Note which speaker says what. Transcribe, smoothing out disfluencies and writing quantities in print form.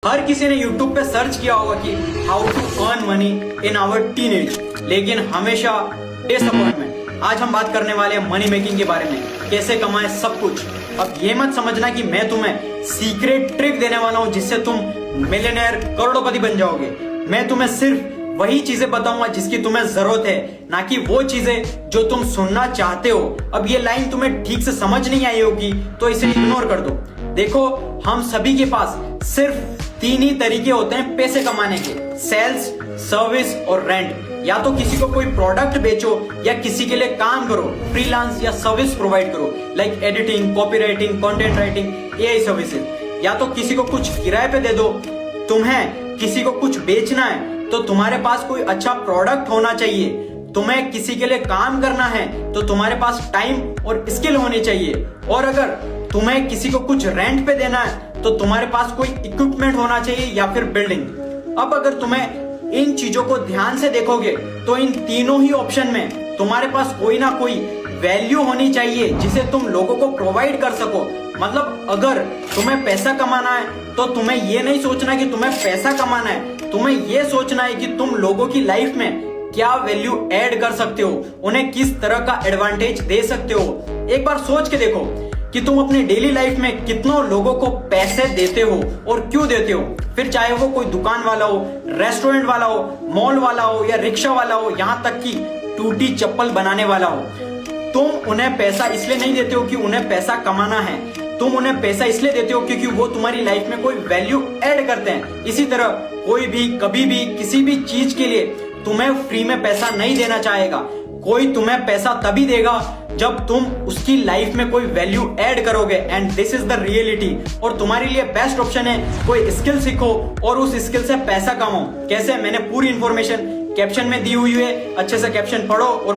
Speaker 1: हर किसी ने YouTube पे सर्च किया होगा कि how to earn money in our teenage, लेकिन हमेशा डिसअपॉइंटमेंट। आज हम बात करने वाले हैं मनी मेकिंग के बारे में, कैसे कमाएं सब कुछ। अब ये मत समझना कि मैं तुम्हें सीक्रेट ट्रिक देने वाला हूं जिससे तुम मिलियनेयर करोड़पति बन जाओगे। मैं तुम्हें सिर्फ वही चीजें बताऊंगा जिसकी तुम्हें जरूरत है, ना कि वो चीजें जो तुम सुनना चाहते हो। अब ये लाइन तुम्हें ठीक से समझ नहीं आई होगी तो इसे इग्नोर कर दो। देखो, हम सभी के पास सिर्फ तीन ही तरीके होते हैं पैसे कमाने के, सेल्स, सर्विस और रेंट। या तो किसी को कोई प्रोडक्ट बेचो या किसी के लिए काम करो, फ्रीलांस या सर्विस प्रोवाइड करो, like editing, copywriting, content writing, AI services. या तो किसी को कुछ किराए पे दे दो। तुम्हें किसी को कुछ बेचना है तो तुम्हारे पास कोई अच्छा प्रोडक्ट होना चाहिए। तुम्हें किसी के लिए काम करना है तो तुम्हारे पास टाइम और स्किल होनी चाहिए। और अगर तुम्हें किसी को कुछ रेंट पे देना है तो तुम्हारे पास कोई इक्विपमेंट होना चाहिए या फिर बिल्डिंग। अब अगर तुम्हें इन चीजों को ध्यान से देखोगे तो इन तीनों ही ऑप्शन में तुम्हारे पास कोई ना कोई वैल्यू होनी चाहिए जिसे तुम लोगों को प्रोवाइड कर सको। मतलब अगर तुम्हें पैसा कमाना है तो तुम्हें ये नहीं सोचना कि तुम्हें पैसा कमाना है, तुम्हें ये सोचना है कि तुम लोगों की लाइफ में क्या वैल्यू ऐड कर सकते हो, उन्हें किस तरह का एडवांटेज दे सकते हो। एक बार सोच के देखो कि तुम अपनी डेली लाइफ में कितनों लोगों को पैसे देते हो और क्यों देते हो। फिर चाहे वो कोई दुकान वाला हो, रेस्टोरेंट वाला हो, मॉल वाला हो या रिक्शा वाला हो, यहाँ तक कि टूटी चप्पल बनाने वाला हो। तुम उन्हें पैसा इसलिए नहीं देते हो कि उन्हें पैसा कमाना है, तुम उन्हें पैसा इसलिए देते हो क्योंकि वो तुम्हारी लाइफ में कोई वैल्यू ऐड करते हैं। इसी तरह कोई भी कभी भी किसी भी चीज के लिए तुम्हें फ्री में पैसा नहीं देना चाहेगा। कोई तुम्हें पैसा तभी देगा जब तुम उसकी लाइफ में कोई वैल्यू ऐड करोगे, and this is the reality. और तुम्हारे लिए बेस्ट ऑप्शन है कोई स्किल सीखो और उस स्किल से पैसा कमाओ। कैसे, मैंने पूरी इंफॉर्मेशन कैप्शन में दी हुई है, अच्छे से कैप्शन पढ़ो और